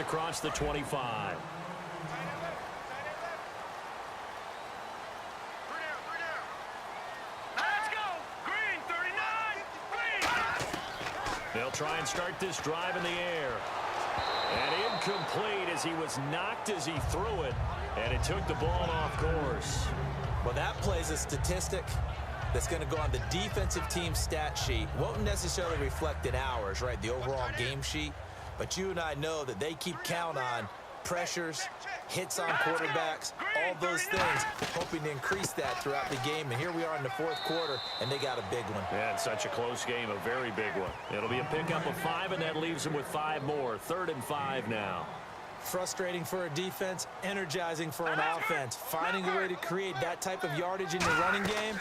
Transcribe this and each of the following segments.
across the 25. They'll try and start this drive in the air. And incomplete as he was knocked as he threw it. And it took the ball off course. Well, that plays a statistic that's going to go on the defensive team stat sheet. Won't necessarily reflect in ours, right, the overall game sheet. But you and I know that they keep count on pressures, hits on quarterbacks, all those things, hoping to increase that throughout the game. And here we are in the fourth quarter, and they got a big one. Yeah, it's such a close game, a very big one. It'll be a pickup of 5, and that leaves them with 5 more. 3rd and 5 now. Frustrating for a defense, energizing for an offense. Finding a way to create that type of yardage in your running game,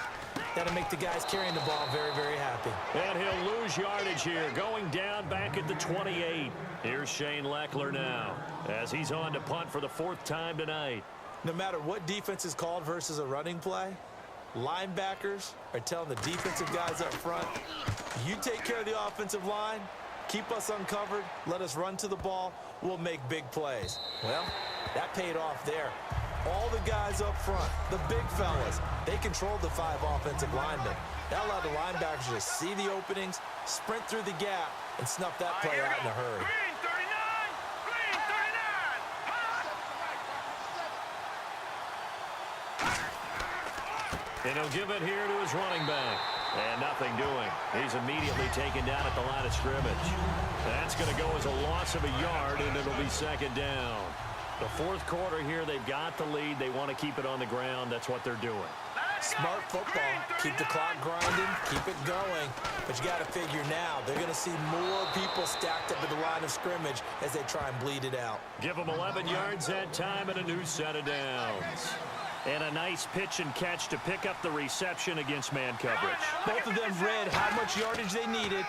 that'll make the guys carrying the ball very, very happy. And he'll lose yardage here, going down back at the 28. Here's Shane Leckler now, as he's on to punt for the 4th time tonight. No matter what defense is called versus a running play, linebackers are telling the defensive guys up front, you take care of the offensive line, keep us uncovered, let us run to the ball, we'll make big plays. Well, that paid off there. All the guys up front, the big fellas, they controlled the 5 offensive linemen. That allowed the linebackers to see the openings, sprint through the gap, and snuff that play out in a hurry. And he'll give it here to his running back. And nothing doing. He's immediately taken down at the line of scrimmage. That's going to go as a loss of a yard, and it'll be 2nd down. The 4th quarter here, they've got the lead. They want to keep it on the ground. That's what they're doing. Smart football. Keep the clock grinding. Keep it going. But you got to figure now, they're going to see more people stacked up at the line of scrimmage as they try and bleed it out. Give them 11 yards that time and a new set of downs. And a nice pitch and catch to pick up the reception against man coverage. Both of them read how much yardage they needed,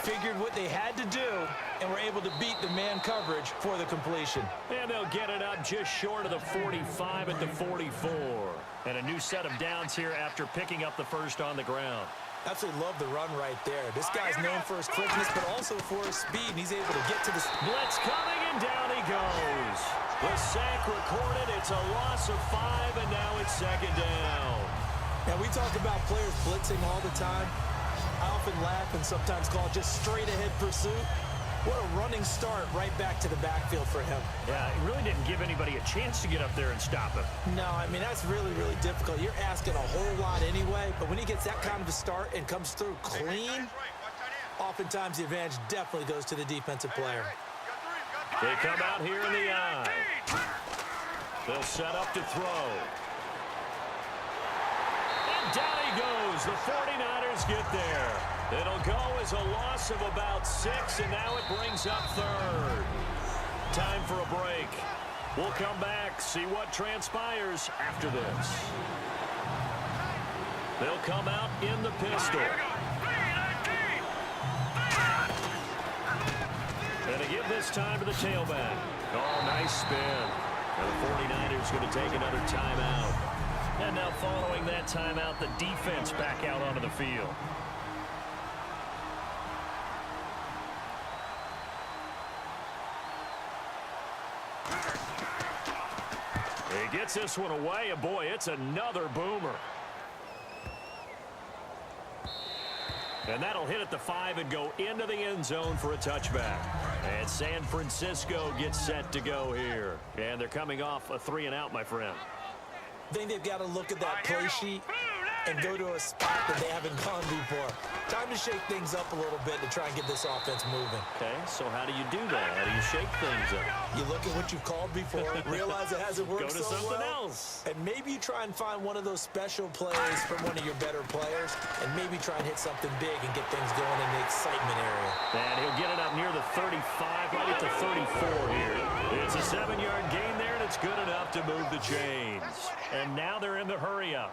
figured what they had to do, and were able to beat the man coverage for the completion. And they'll get it up just short of the 45 at the 44. And a new set of downs here after picking up the first on the ground. Absolutely love the run right there. This guy's known for his quickness, but also for his speed, and he's able to get to the... Blitz coming, and down he goes. The sack recorded. It's a loss of 5, and now it's 2nd down. Now, we talk about players blitzing all the time. I often laugh and sometimes call it just straight-ahead pursuit. What a running start right back to the backfield for him. Yeah, it really didn't give anybody a chance to get up there and stop him. No, I mean, that's really, really difficult. You're asking a whole lot anyway, but when he gets that kind of a start and comes through clean, oftentimes the advantage definitely goes to the defensive player. They come out here in the eye. They'll set up to throw. And down he goes. The 49ers get there. It'll go as a loss of about 6, and now it brings up 3rd. Time for a break. We'll come back, see what transpires after this. They'll come out in the pistol. And to give this time to the tailback. Oh, nice spin. And the 49ers going to take another timeout. And now following that timeout, the defense back out onto the field. He gets this one away, and boy, it's another boomer. And that'll hit at the 5 and go into the end zone for a touchback. And San Francisco gets set to go here. And they're coming off a 3-and-out, my friend. I think they've got to look at that play sheet and go to a spot that they haven't gone before. Time to shake things up a little bit to try and get this offense moving. Okay, so how do you do that? How do you shake things up? You look at what you've called before, realize it hasn't worked Go to so something well, else. and maybe you try and find one of those special plays from one of your better players, and maybe try and hit something big and get things going in the excitement area. And he'll get it up near the 35, right at the 34 here. It's a 7-yard gain there, and it's good enough to move the chains. And now they're in the hurry-up.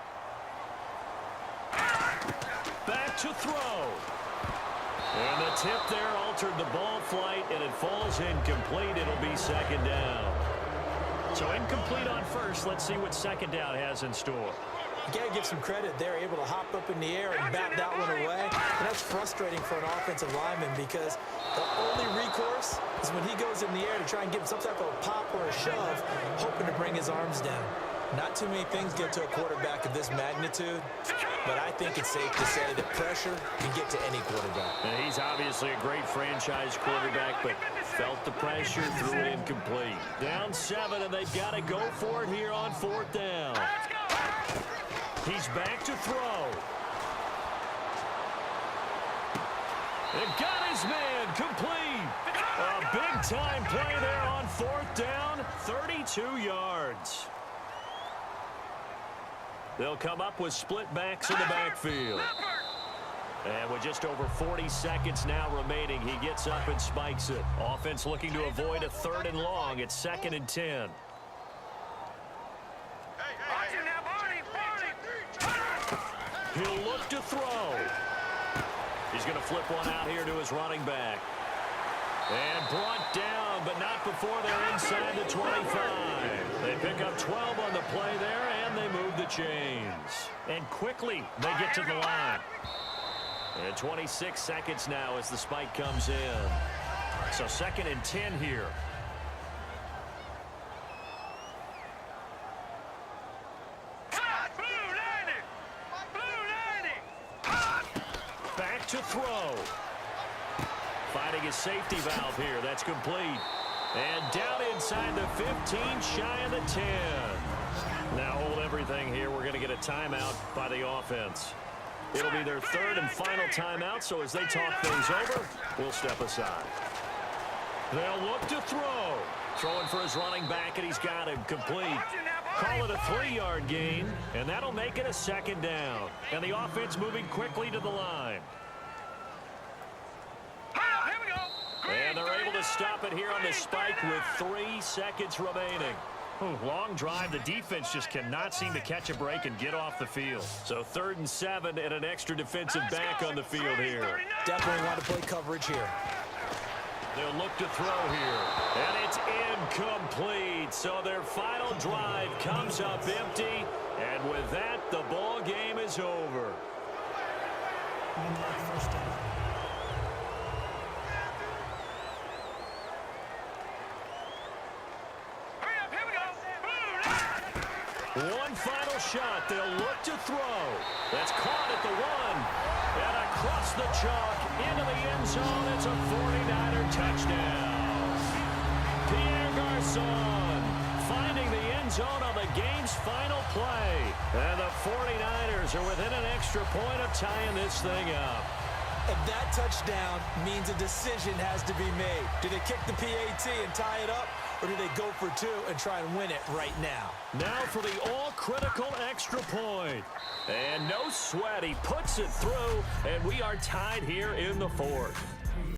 Back to throw. And the tip there altered the ball flight, and it falls incomplete. It'll be 2nd down. So incomplete on first. Let's see what 2nd down has in store. You got to give some credit. They're able to hop up in the air and bat that one away. And that's frustrating for an offensive lineman because the only recourse is when he goes in the air to try and give some type of pop or a shove, hoping to bring his arms down. Not too many things get to a quarterback of this magnitude, but I think it's safe to say that pressure can get to any quarterback. And he's obviously a great franchise quarterback, but felt the pressure, threw it incomplete. Down 7, and they've got to go for it here on 4th down. He's back to throw. They've got his man complete. A big-time play there on 4th down, 32 yards. They'll come up with split backs in the backfield. And with just over 40 seconds now remaining, he gets up and spikes it. Offense looking to avoid a 3rd and long. It's 2nd and 10. He'll look to throw. He's going to flip one out here to his running back. And brought down, but not before they're inside the 25. They pick up 12 on the play there, and they move the chains. And quickly, they get to the line. And 26 seconds now as the spike comes in. So 2nd and 10 here. Back to throw. Finding his safety valve here. That's complete. And down inside the 15, shy of the 10. Now hold everything here. We're going to get a timeout by the offense. It'll be their 3rd and final timeout, so as they talk things over, we'll step aside. They'll look to throw. Throwing for his running back, and he's got him complete. Call it a 3-yard gain, and that'll make it a 2nd down. And the offense moving quickly to the line. And they're able to stop it here on the spike with 3 seconds remaining. Long drive. The defense just cannot seem to catch a break and get off the field. So 3rd and 7 and an extra defensive back on the field here. Definitely want to play coverage here. They'll look to throw here. And it's incomplete. So their final drive comes up empty. And with that, the ball game is over. One final shot. They'll look to throw. That's caught at the 1. And across the chalk into the end zone. It's a 49er touchdown. Pierre Garçon finding the end zone on the game's final play. And the 49ers are within an extra point of tying this thing up. And that touchdown means a decision has to be made. Do they kick the PAT and tie it up? Or do they go for 2 and try and win it right now? Now for the all-critical extra point. And no sweat. He puts it through, and we are tied here in the 4th.